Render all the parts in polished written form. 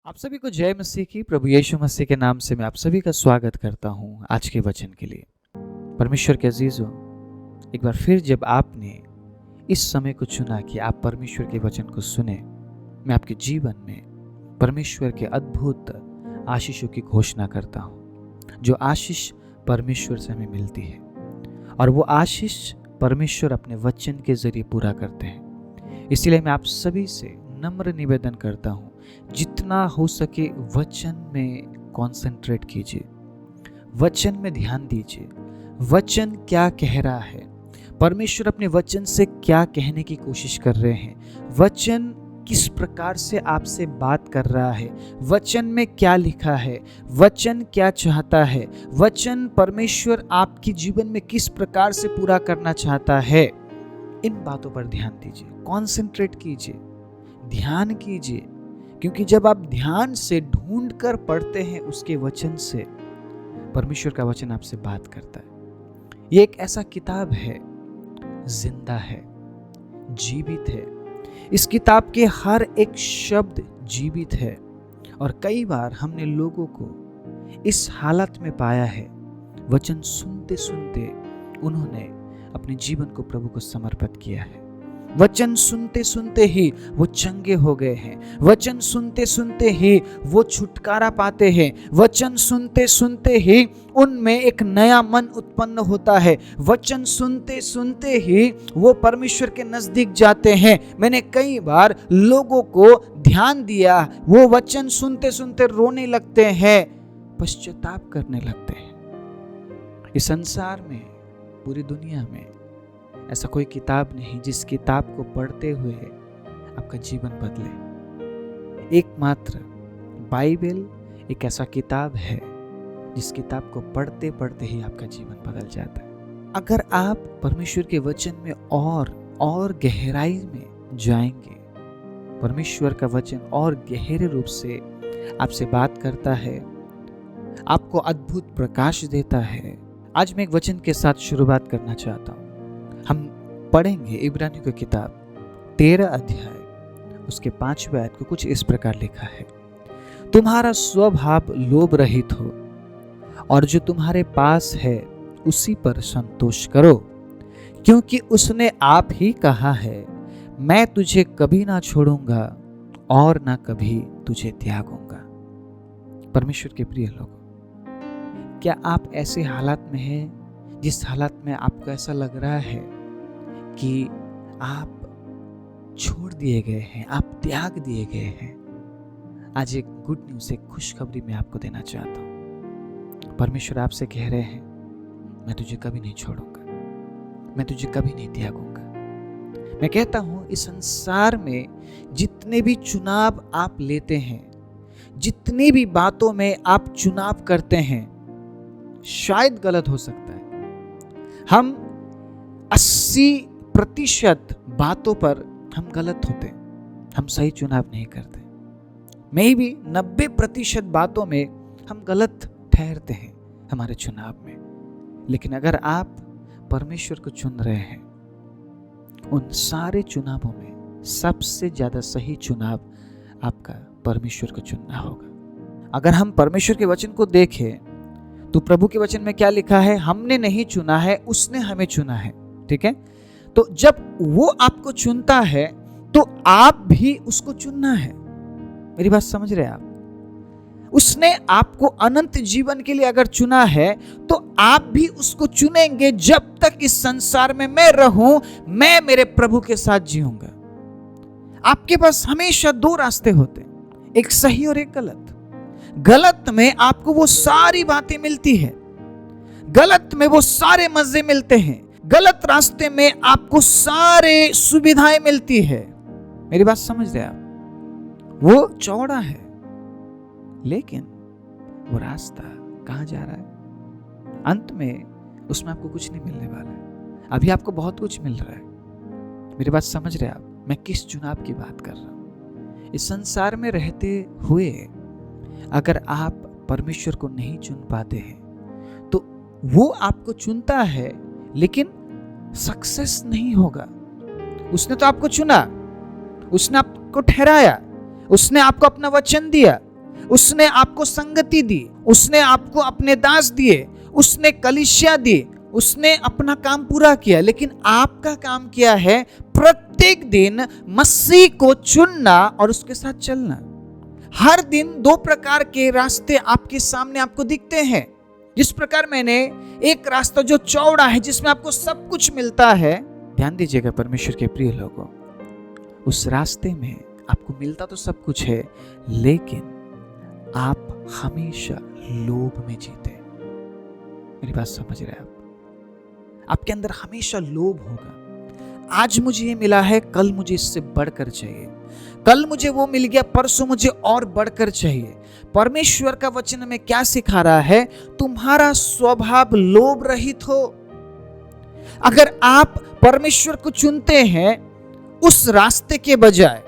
आप सभी को जय मसीह की। प्रभु यीशु मसीह के नाम से मैं आप सभी का स्वागत करता हूं आज के वचन के लिए। परमेश्वर के अजीजों, एक बार फिर जब आपने इस समय को चुना कि आप परमेश्वर के वचन को सुने, मैं आपके जीवन में परमेश्वर के अद्भुत आशीषों की घोषणा करता हूं, जो आशीष परमेश्वर से हमें मिलती है और वो आशीष परमेश्वर अपने वचन के जरिए पूरा करते हैं। इसलिए मैं आप सभी से नम्र निवेदन करता हूं, जितना हो सके वचन में कंसंट्रेट कीजिए, वचन में ध्यान दीजिए। वचन क्या कह रहा है, परमेश्वर अपने वचन से क्या कहने की कोशिश कर रहे हैं, वचन किस प्रकार से आपसे बात कर रहा है, वचन में क्या लिखा है, वचन क्या चाहता है, वचन परमेश्वर आपके जीवन में किस प्रकार से पूरा करना चाहता है। इन बातों पर ध्यान दीजिए, कॉन्सेंट्रेट कीजिए, ध्यान कीजिए, क्योंकि जब आप ध्यान से ढूंढ कर पढ़ते हैं उसके वचन से, परमेश्वर का वचन आपसे बात करता है। ये एक ऐसा किताब है, जिंदा है, जीवित है। इस किताब के हर एक शब्द जीवित है और कई बार हमने लोगों को इस हालत में पाया है, वचन सुनते सुनते उन्होंने अपने जीवन को प्रभु को समर्पित किया है। वचन सुनते सुनते ही वो चंगे हो गए हैं, वचन सुनते सुनते ही वो छुटकारा पाते हैं, वचन सुनते सुनते ही उनमें एक नया मन उत्पन्न होता है, वचन सुनते सुनते ही वो परमेश्वर के नजदीक जाते हैं। मैंने कई बार लोगों को ध्यान दिया, वो वचन सुनते सुनते रोने लगते हैं, पश्चाताप करने लगते हैं। इस संसार में, पूरी दुनिया में ऐसा कोई किताब नहीं जिस किताब को पढ़ते हुए आपका जीवन बदले। एकमात्र बाइबल एक ऐसा किताब है जिस किताब को पढ़ते पढ़ते ही आपका जीवन बदल जाता है। अगर आप परमेश्वर के वचन में और गहराई में जाएंगे, परमेश्वर का वचन और गहरे रूप से आपसे बात करता है, आपको अद्भुत प्रकाश देता है। आज मैं एक वचन के साथ शुरुआत करना चाहता हूँ। हम पढ़ेंगे इब्रानियों की किताब 13 अध्याय उसके 5वें आयत को। कुछ इस प्रकार लिखा है, तुम्हारा स्वभाव लोभ रहित हो और जो तुम्हारे पास है उसी पर संतोष करो, क्योंकि उसने आप ही कहा है, मैं तुझे कभी ना छोड़ूंगा और ना कभी तुझे त्यागूंगा। परमेश्वर के प्रिय लोगों, क्या आप ऐसे हालात में हैं जिस हालात में आपको ऐसा लग रहा है कि आप छोड़ दिए गए हैं, आप त्याग दिए गए हैं? आज एक गुड न्यूज़, एक खुशखबरी मैं आपको देना चाहता हूँ। परमेश्वर आपसे कह रहे हैं, मैं तुझे कभी नहीं छोड़ूंगा, मैं तुझे कभी नहीं त्यागूंगा। मैं कहता हूँ, इस संसार में जितने भी चुनाव आप लेते हैं, जितनी भी बातों में आप चुनाव करते हैं, शायद गलत हो सकता है। हम 80% बातों पर हम गलत होते हैं, हम सही चुनाव नहीं करते। मे भी 90% बातों में हम गलत ठहरते हैं हमारे चुनाव में। लेकिन अगर आप परमेश्वर को चुन रहे हैं, उन सारे चुनावों में सबसे ज्यादा सही चुनाव आपका परमेश्वर को चुनना होगा। अगर हम परमेश्वर के वचन को देखें तो प्रभु के वचन में क्या लिखा है, हमने नहीं चुना है, उसने हमें चुना है। ठीक है, तो जब वो आपको चुनता है तो आप भी उसको चुनना है। मेरी बात समझ रहे हैं आप? उसने आपको अनंत जीवन के लिए अगर चुना है तो आप भी उसको चुनेंगे। जब तक इस संसार में मैं रहूं, मैं मेरे प्रभु के साथ जीऊंगा। आपके पास हमेशा 2 रास्ते होते हैं, एक सही और एक गलत। गलत में आपको वो सारी बातें मिलती है, गलत में वो सारे मजे मिलते हैं, गलत रास्ते में आपको सारे सुविधाएं मिलती है। मेरी बात समझ रहे आप? वो चौड़ा है, लेकिन वो रास्ता कहां जा रहा है? अंत में उसमें आपको कुछ नहीं मिलने वाला है। अभी आपको बहुत कुछ मिल रहा है। मेरी बात समझ रहे आप? मैं किस चुनाव की बात कर रहा हूं? इस संसार में रहते हुए अगर आप परमेश्वर को नहीं चुन पाते हैं तो वो आपको चुनता है, लेकिन सक्सेस नहीं होगा। उसने तो आपको चुना, उसने आपको ठहराया, उसने आपको अपना वचन दिया, उसने आपको संगति दी, उसने आपको अपने दास दिए, उसने कलीसिया दी, उसने अपना काम पूरा किया। लेकिन आपका काम क्या है? प्रत्येक दिन मसीह को चुनना और उसके साथ चलना। हर दिन दो प्रकार के रास्ते आपके सामने आपको दिखते हैं। जिस प्रकार मैंने एक रास्ता जो चौड़ा है, जिसमें आपको सब कुछ मिलता है, ध्यान दीजिएगा परमेश्वर के प्रिय लोगों, उस रास्ते में आपको मिलता तो सब कुछ है, लेकिन आप हमेशा लोभ में जीते। मेरी बात समझ रहे हैं आप? आपके अंदर हमेशा लोभ होगा। आज मुझे ये मिला है, कल मुझे इससे बढ़कर चाहिए, कल मुझे वो मिल गया, परसों मुझे और बढ़कर चाहिए। परमेश्वर का वचन में क्या सिखा रहा है? तुम्हारा स्वभाव लोभ रहित हो। अगर आप परमेश्वर को चुनते हैं उस रास्ते के बजाय,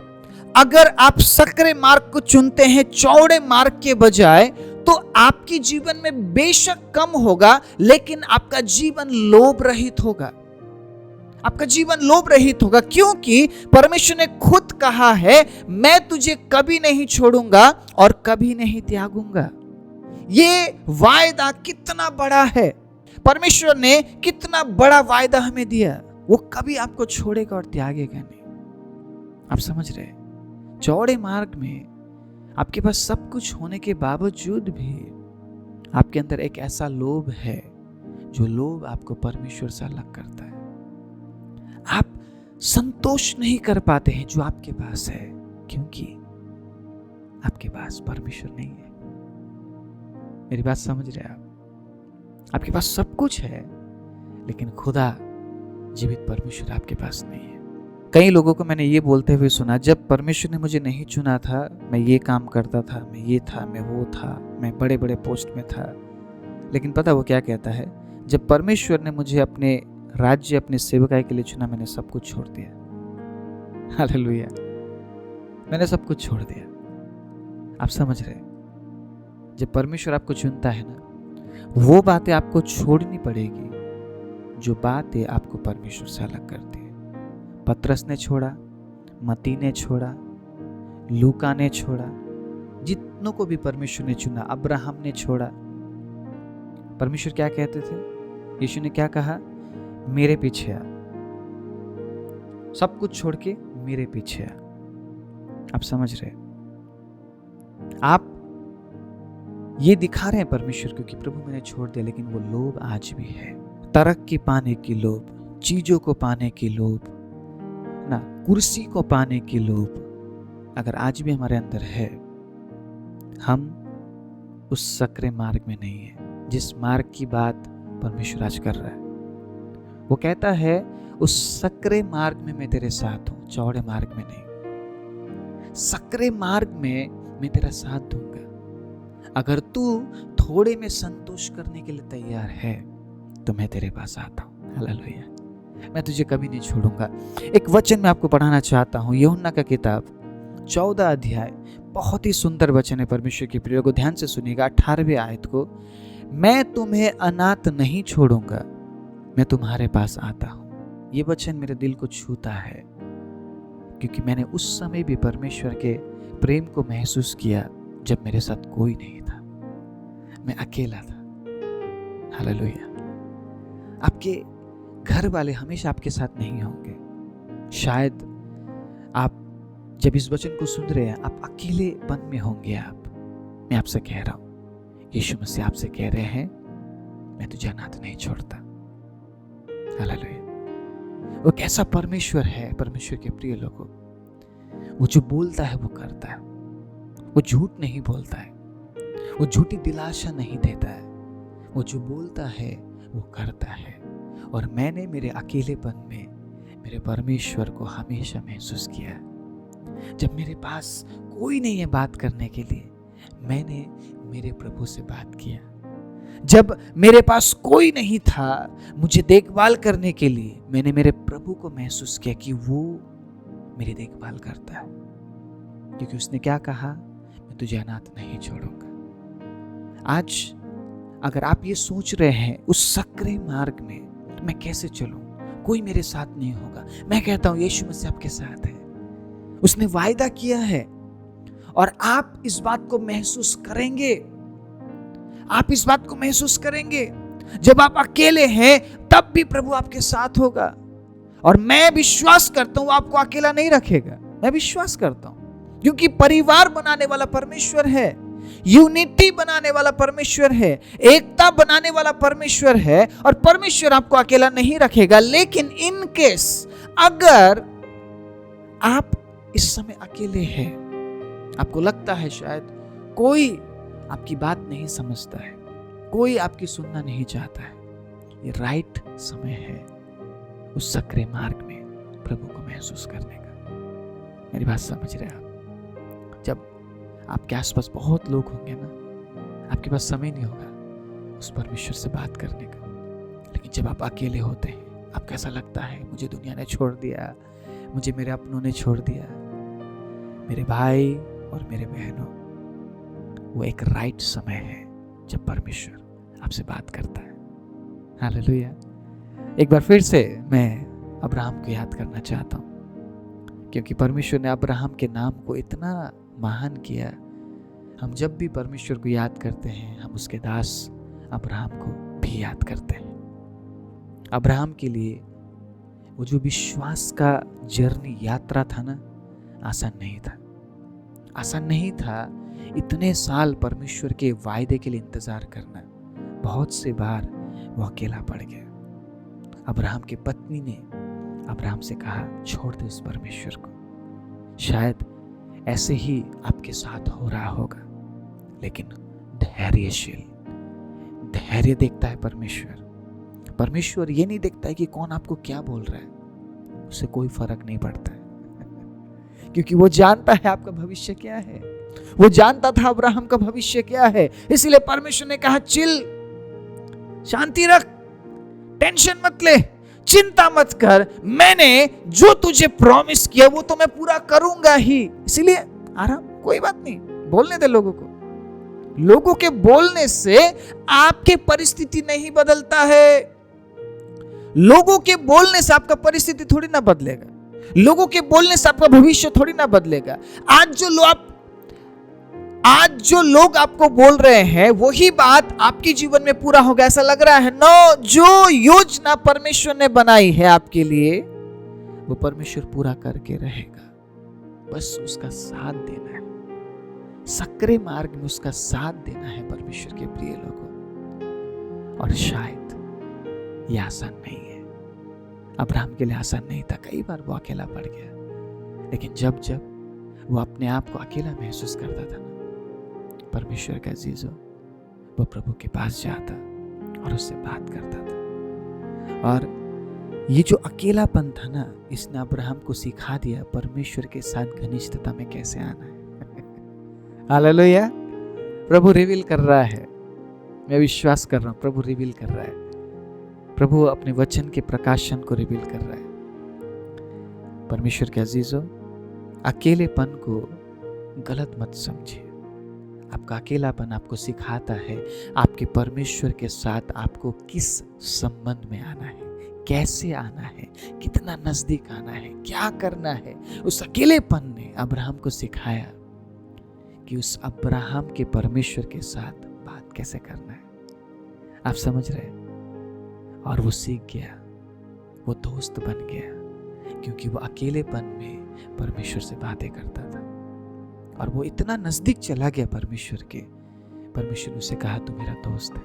अगर आप सकरे मार्ग को चुनते हैं चौड़े मार्ग के बजाय, तो आपकी जीवन में बेशक कम होगा, लेकिन आपका जीवन लोभ रहित होगा। आपका जीवन लोभ रहित होगा, क्योंकि परमेश्वर ने खुद कहा है, मैं तुझे कभी नहीं छोड़ूंगा और कभी नहीं त्यागूंगा। ये वायदा कितना बड़ा है! परमेश्वर ने कितना बड़ा वायदा हमें दिया। वो कभी आपको छोड़ेगा और त्यागेगा नहीं। आप समझ रहे? चौड़े मार्ग में आपके पास सब कुछ होने के बावजूद भी आपके अंदर एक ऐसा लोभ है, जो लोभ आपको परमेश्वर से अलग करता है। आप संतोष नहीं कर पाते हैं जो आपके पास है, क्योंकि आपके पास परमेश्वर नहीं है। मेरी बात समझ रहे हैं आप? आपके पास सब कुछ है, लेकिन खुदा जीवित परमेश्वर आपके पास नहीं है। कई लोगों को मैंने ये बोलते हुए सुना, जब परमेश्वर ने मुझे नहीं चुना था, मैं ये काम करता था, मैं ये था, मैं वो था, मैं बड़े बड़े पोस्ट में था। लेकिन पता वो क्या कहता है? जब परमेश्वर ने मुझे अपने राज्य, अपने सेवकाई के लिए चुना, मैंने सब कुछ छोड़ दिया। हालेलुया! मैंने सब कुछ छोड़ दिया। आप समझ रहे? जब परमेश्वर आपको चुनता है ना, वो बातें आपको छोड़नी पड़ेगी जो बातें आपको परमेश्वर से अलग करती है। पतरस ने छोड़ा, मती ने छोड़ा, लूका ने छोड़ा, जितनों को भी परमेश्वर ने चुना, अब्राहम ने छोड़ा। परमेश्वर क्या कहते थे? यीशु ने क्या कहा? मेरे पीछे आ। सब कुछ छोड़ के मेरे पीछे आ। आप समझ रहे? आप ये दिखा रहे हैं परमेश्वर को कि प्रभु मैंने छोड़ दिया, लेकिन वो लोभ आज भी है। तरक्की पाने की लोभ, चीजों को पाने की लोभ ना, कुर्सी को पाने की लोभ अगर आज भी हमारे अंदर है, हम उस सकरे मार्ग में नहीं है जिस मार्ग की बात परमेश्वर आज कर रहा है। वो कहता है, उस सकरे मार्ग में मैं तेरे साथ हूं, चौड़े मार्ग में नहीं। सकरे मार्ग में मैं तेरा साथ दूंगा। अगर तू थोड़े में संतोष करने के लिए तैयार है, तो मैं तेरे पास आता हूं। हालेलुया! मैं तुझे कभी नहीं छोड़ूंगा। एक वचन मैं आपको पढ़ाना चाहता हूं, यूहन्ना का किताब 14 अध्याय, बहुत ही सुंदर वचन है। परमेश्वर के प्रिय को ध्यान से सुनिएगा, 18वें आयत को। मैं तुम्हें अनाथ नहीं छोड़ूंगा, मैं तुम्हारे पास आता हूं। ये वचन मेरे दिल को छूता है, क्योंकि मैंने उस समय भी परमेश्वर के प्रेम को महसूस किया जब मेरे साथ कोई नहीं था, मैं अकेला था। हालेलुया! आपके घर वाले हमेशा आपके साथ नहीं होंगे। शायद आप जब इस वचन को सुन रहे हैं, आप अकेलेपन में होंगे। मैं आपसे कह रहा हूं, यीशु मसीह आपसे कह रहे हैं, मैं तुझे अनाथ नहीं छोड़ता। हालेलुया! वो कैसा परमेश्वर है, परमेश्वर के प्रिय लोगों। वो जो बोलता है वो करता है। वो झूठ नहीं बोलता है, वो झूठी दिलासा नहीं देता है। वो जो बोलता है वो करता है। और मैंने मेरे अकेलेपन में मेरे परमेश्वर को हमेशा महसूस किया। जब मेरे पास कोई नहीं है बात करने के लिए, मैंने मेरे प्रभु से बात किया। जब मेरे पास कोई नहीं था मुझे देखभाल करने के लिए, मैंने मेरे प्रभु को महसूस किया कि वो मेरी देखभाल करता है, क्योंकि उसने क्या कहा? मैं तुझे अनाथ नहीं छोड़ूंगा। आज अगर आप ये सोच रहे हैं, उस सकरे मार्ग में मैं कैसे चलूं, कोई मेरे साथ नहीं होगा, मैं कहता हूं यीशु मसीह आपके साथ है। उसने वायदा किया है और आप इस बात को महसूस करेंगे, आप इस बात को महसूस करेंगे जब आप अकेले हैं तब भी प्रभु आपके साथ होगा। और मैं विश्वास करता हूं आपको अकेला नहीं रखेगा, मैं विश्वास करता हूं, क्योंकि परिवार बनाने वाला परमेश्वर है, यूनिटी बनाने वाला परमेश्वर है, एकता बनाने वाला परमेश्वर है, और परमेश्वर आपको अकेला नहीं रखेगा। लेकिन इन केस अगर आप इस समय अकेले हैं, आपको लगता है शायद कोई आपकी बात नहीं समझता है, कोई आपकी सुनना नहीं चाहता है, ये राइट समय है उस सक्रिय मार्ग में प्रभु को महसूस करने का। मेरी बात समझ रहे हैं आप? जब आपके आसपास बहुत लोग होंगे ना, आपके पास समय नहीं होगा उस परमेश्वर से बात करने का। लेकिन जब आप अकेले होते हैं, आपको ऐसा लगता है मुझे दुनिया ने छोड़ दिया, मुझे मेरे अपनों ने छोड़ दिया, मेरे भाई और मेरे बहनों, वो एक राइट समय है जब परमेश्वर आपसे बात करता है। हालेलुया। एक बार फिर से मैं अब्राहम को याद करना चाहता हूँ, क्योंकि परमेश्वर ने अब्राहम के नाम को इतना महान किया। हम जब भी परमेश्वर को याद करते हैं, हम उसके दास अब्राहम को भी याद करते हैं। अब्राहम के लिए वो जो विश्वास का जर्नी, यात्रा था ना, आसान नहीं था। आसान नहीं था इतने साल परमेश्वर के वायदे के लिए इंतजार करना। बहुत से बार वो अकेला पड़ गया। अब्राहम की पत्नी ने अब्राहम से कहा, छोड़ दे उस परमेश्वर को, शायद ऐसे ही आपके साथ हो रहा होगा। लेकिन धैर्यशील, धैर्य देखता है परमेश्वर। परमेश्वर ये नहीं देखता है कि कौन आपको क्या बोल रहा है, उससे कोई फर्क नहीं पड़ता है, क्योंकि वो जानता है आपका भविष्य क्या है। वो जानता था अब्राहम का भविष्य क्या है, इसलिए परमेश्वर ने कहा, चिल, शांति रख, टेंशन मत ले, चिंता मत कर, मैंने जो तुझे प्रॉमिस किया वो तो मैं पूरा करूंगा ही। इसलिए आराम, कोई बात नहीं, बोलने दे लोगों को। लोगों के बोलने से आपकी परिस्थिति नहीं बदलता है। लोगों के बोलने से आपका परिस्थिति थोड़ी ना बदलेगा, लोगों के बोलने से आपका भविष्य थोड़ी ना बदलेगा। आज जो लोग आपको बोल रहे हैं वही बात आपके जीवन में पूरा होगा ऐसा लग रहा है? नो, जो योजना परमेश्वर ने बनाई है आपके लिए वो परमेश्वर पूरा करके रहेगा। बस उसका साथ देना है, सक्रिय मार्ग में उसका साथ देना है परमेश्वर के प्रिय लोगों। और शायद ये आसान नहीं है, अब्राहम के लिए आसान नहीं था। कई बार वो अकेला पड़ गया, लेकिन जब जब वो अपने आप को अकेला महसूस करता था ना, परमेश्वर का अजीजों, वो प्रभु के पास जाता और उससे बात करता था। और ये जो अकेलापन था ना, इसने अब्राहम को सिखा दिया परमेश्वर के साथ घनिष्ठता में कैसे आना है। हालेलुया। प्रभु रिवील कर रहा है, मैं विश्वास कर रहा हूं प्रभु रिवील कर रहा है। प्रभु अपने वचन के प्रकाशन को रिवील कर रहा है। परमेश्वर के अजीजों, अकेलेपन को गलत मत समझिए। आपका अकेलापन आपको सिखाता है आपके परमेश्वर के साथ आपको किस संबंध में आना है, कैसे आना है, कितना नजदीक आना है, क्या करना है। उस अकेलेपन ने अब्राहम को सिखाया कि उस अब्राहम के परमेश्वर के साथ बात कैसे करना है। आप समझ रहे? और वो सीख गया, वो दोस्त बन गया, क्योंकि वो अकेलेपन में परमेश्वर से बातें करता था। और वो इतना नजदीक चला गया परमेश्वर के, परमेश्वर ने उसे कहा तू मेरा दोस्त है।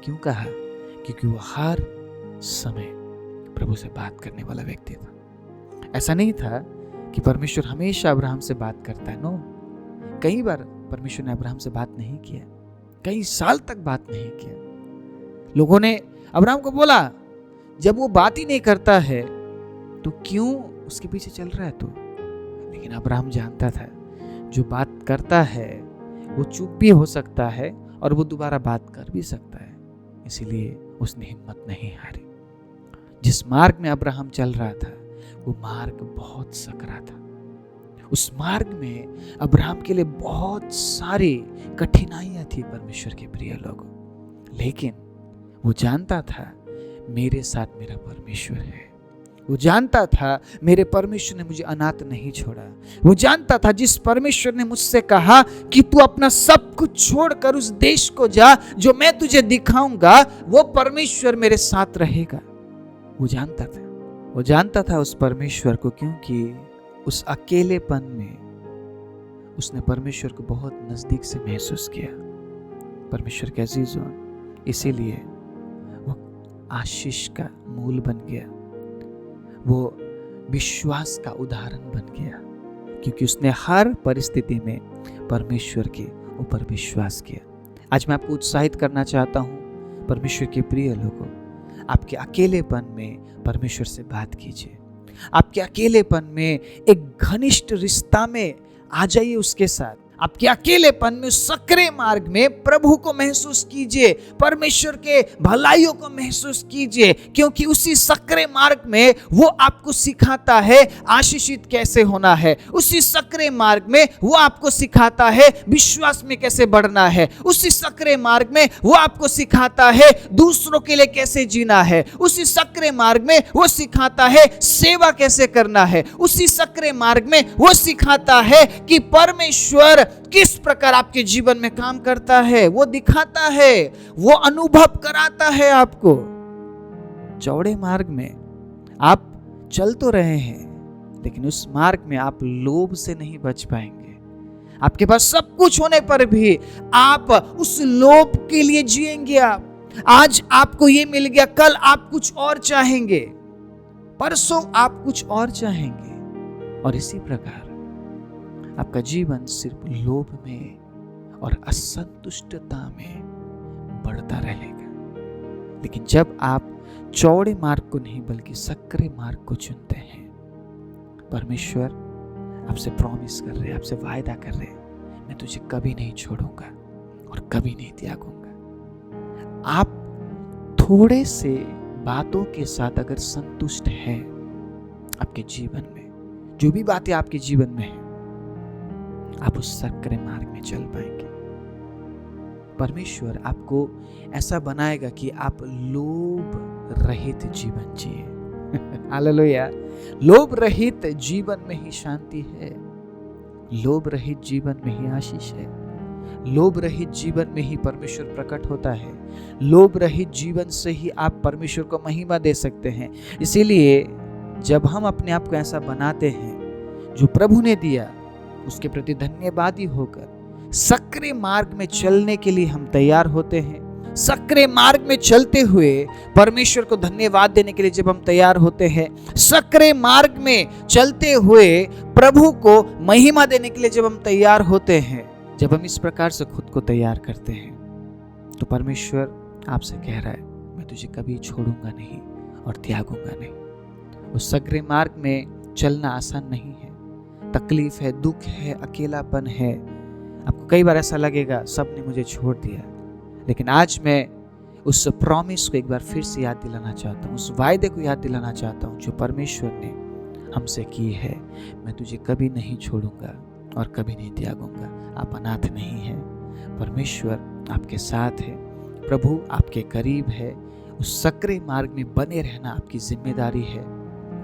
क्यों कहा? क्योंकि वो हर समय प्रभु से बात करने वाला व्यक्ति था। ऐसा नहीं था कि परमेश्वर हमेशा अब्राहम से बात करता है। नो, कई बार परमेश्वर ने अब्राहम से बात नहीं किया, कई साल तक बात नहीं किया। लोगों ने अब्राहम को बोला, जब वो बात ही नहीं करता है तो क्यों उसके पीछे चल रहा है तू? लेकिन अब्राहम जानता था जो बात करता है वो चुप भी हो सकता है और वो दोबारा बात कर भी सकता है। इसीलिए उसने हिम्मत नहीं हारी। जिस मार्ग में अब्राहम चल रहा था वो मार्ग बहुत सकरा था। उस मार्ग में अब्राहम के लिए बहुत सारी कठिनाइयां थी परमेश्वर के प्रिय लोगों, लेकिन वो जानता था मेरे साथ मेरा परमेश्वर है, वो जानता था मेरे परमेश्वर ने मुझे अनाथ नहीं छोड़ा। वो जानता था जिस परमेश्वर ने मुझसे कहा कि तू अपना सब कुछ छोड़कर उस देश को जा जो मैं तुझे दिखाऊंगा, वो परमेश्वर मेरे साथ रहेगा। वो जानता था, वो जानता था उस परमेश्वर को, क्योंकि उस अकेलेपन में उसने परमेश्वर को बहुत नजदीक से महसूस किया। परमेश्वर के अजीजों, इसीलिए वो आशीष का मूल बन गया, वो विश्वास का उदाहरण बन गया, क्योंकि उसने हर परिस्थिति में परमेश्वर के ऊपर विश्वास किया। आज मैं आपको उत्साहित करना चाहता हूँ, परमेश्वर के प्रिय लोगों, आपके अकेलेपन में परमेश्वर से बात कीजिए। आपके अकेलेपन में एक घनिष्ठ रिश्ता में आ जाइए उसके साथ। आपके अकेलेपन में सक्रिय मार्ग में प्रभु को महसूस कीजिए, परमेश्वर के भलाइयों को महसूस कीजिए, क्योंकि उसी सक्रिय मार्ग में वो आपको सिखाता है आशीषित कैसे होना है। उसी सक्रिय मार्ग में वो आपको सिखाता है विश्वास में कैसे बढ़ना है। उसी सक्रिय मार्ग में वो आपको सिखाता है दूसरों के लिए कैसे जीना है। उसी सक्रिय मार्ग में वो सिखाता है सेवा कैसे करना है। उसी सक्रिय मार्ग में वो सिखाता है कि परमेश्वर किस प्रकार आपके जीवन में काम करता है, वो दिखाता है, वो अनुभव कराता है आपको। चौड़े मार्ग में आप चल तो रहे हैं, लेकिन उस मार्ग में आप लोभ से नहीं बच पाएंगे। आपके पास सब कुछ होने पर भी आप उस लोभ के लिए जिएंगे। आज आपको ये मिल गया, कल आप कुछ और चाहेंगे, परसों आप कुछ और चाहेंगे, और इसी प्रकार आपका जीवन सिर्फ लोभ में और असंतुष्टता में बढ़ता रहेगा। लेकिन जब आप चौड़े मार्ग को नहीं बल्कि सक्रिय मार्ग को चुनते हैं, परमेश्वर आपसे प्रॉमिस कर रहे हैं, आपसे वायदा कर रहे हैं, मैं तुझे कभी नहीं छोड़ूंगा और कभी नहीं त्यागूंगा। आप थोड़े से बातों के साथ अगर संतुष्ट हैं आपके जीवन में, जो भी बातें आपके जीवन में है, आप उस सक्रिय मार्ग में चल पाएंगे। परमेश्वर आपको ऐसा बनाएगा कि आप लोभ रहित जीवन जिए। हालेलुया। लोभ रहित जीवन में ही शांति है, लोभ रहित जीवन में ही आशीष है, लोभ रहित जीवन में ही परमेश्वर प्रकट होता है, लोभ रहित जीवन से ही आप परमेश्वर को महिमा दे सकते हैं। इसीलिए जब हम अपने आप को ऐसा बनाते हैं जो प्रभु ने दिया, उसके प्रति धन्यवादी होकर सक्रिय मार्ग में चलने के लिए हम तैयार होते हैं। सक्रिय मार्ग में चलते हुए परमेश्वर को धन्यवाद देने के लिए जब हम तैयार होते हैं, सक्रिय मार्ग में चलते हुए प्रभु को महिमा देने के लिए जब हम तैयार होते हैं, जब हम इस प्रकार से खुद को तैयार करते हैं, तो परमेश्वर आपसे कह रहा है, मैं तुझे कभी छोड़ूंगा नहीं और त्यागूंगा नहीं। उस सक्रिय मार्ग में चलना आसान नहीं है, तकलीफ है, दुख है, अकेलापन है। आपको कई बार ऐसा लगेगा सब ने मुझे छोड़ दिया, लेकिन आज मैं उस प्रॉमिस को एक बार फिर से याद दिलाना चाहता हूँ, उस वायदे को याद दिलाना चाहता हूँ जो परमेश्वर ने हमसे की है, मैं तुझे कभी नहीं छोड़ूंगा और कभी नहीं त्यागूंगा। आप अनाथ नहीं हैं, परमेश्वर आपके साथ है, प्रभु आपके करीब है। उस सक्रिय मार्ग में बने रहना आपकी जिम्मेदारी है।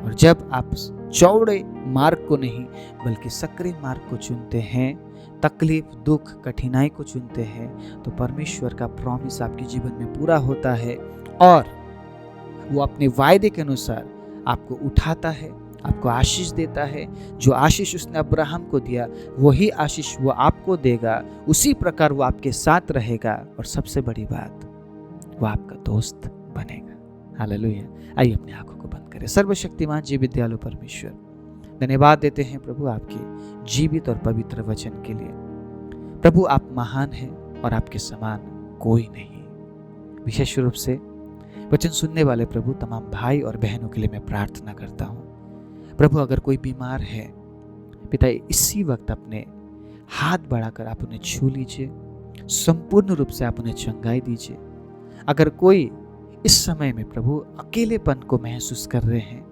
और जब आप चौड़े मार्ग को नहीं बल्कि सक्रिय मार्ग को चुनते हैं, तकलीफ, दुख, कठिनाई को चुनते हैं, तो परमेश्वर का प्रॉमिस आपके जीवन में पूरा होता है और वो अपने वायदे के अनुसार आपको उठाता है, आपको आशीष देता है। जो आशीष उसने अब्राहम को दिया, वही आशीष वो आपको देगा। उसी प्रकार वो आपके साथ रहेगा और सबसे बड़ी बात, वो आपका दोस्त बनेगा। हालेलुया। आइए अपनी आंखों को बंद करें। सर्वशक्तिमान जीवित दयालु परमेश्वर, धन्यवाद देते हैं प्रभु आपके जीवित और पवित्र वचन के लिए। प्रभु आप महान हैं और आपके समान कोई नहीं। विशेष रूप से वचन सुनने वाले प्रभु तमाम भाई और बहनों के लिए मैं प्रार्थना करता हूँ। प्रभु अगर कोई बीमार है, पिता इसी वक्त अपने हाथ बढ़ाकर आप उन्हें छू लीजिए, संपूर्ण रूप से आप उन्हें चंगाई दीजिए। अगर कोई इस समय में प्रभु अकेलेपन को महसूस कर रहे हैं,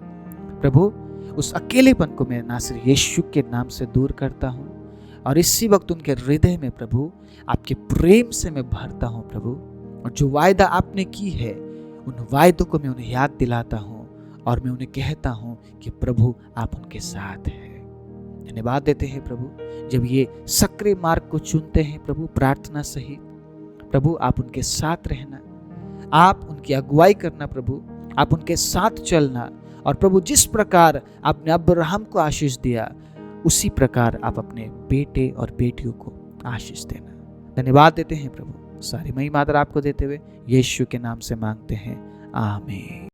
प्रभु उस अकेलेपन को मैं नासरी यीशु के नाम से दूर करता हूँ और इसी वक्त उनके हृदय में प्रभु आपके प्रेम से मैं भरता हूँ प्रभु। और जो वायदा आपने की है, उन वायदों को मैं उन्हें याद दिलाता हूँ और मैं उन्हें कहता हूँ कि प्रभु आप उनके साथ हैं। धन्यवाद देते हैं प्रभु, जब ये सक्रिय मार्ग को चुनते हैं प्रभु प्रार्थना सहित, प्रभु आप उनके साथ रहना, आप उनकी अगुवाई करना प्रभु, आप उनके साथ चलना, और प्रभु जिस प्रकार आपने अब्राहम को आशीष दिया उसी प्रकार आप अपने बेटे और बेटियों को आशीष देना। धन्यवाद देते हैं प्रभु, सारी महिमा आदर आपको देते हुए यीशु के नाम से मांगते हैं, आमीन।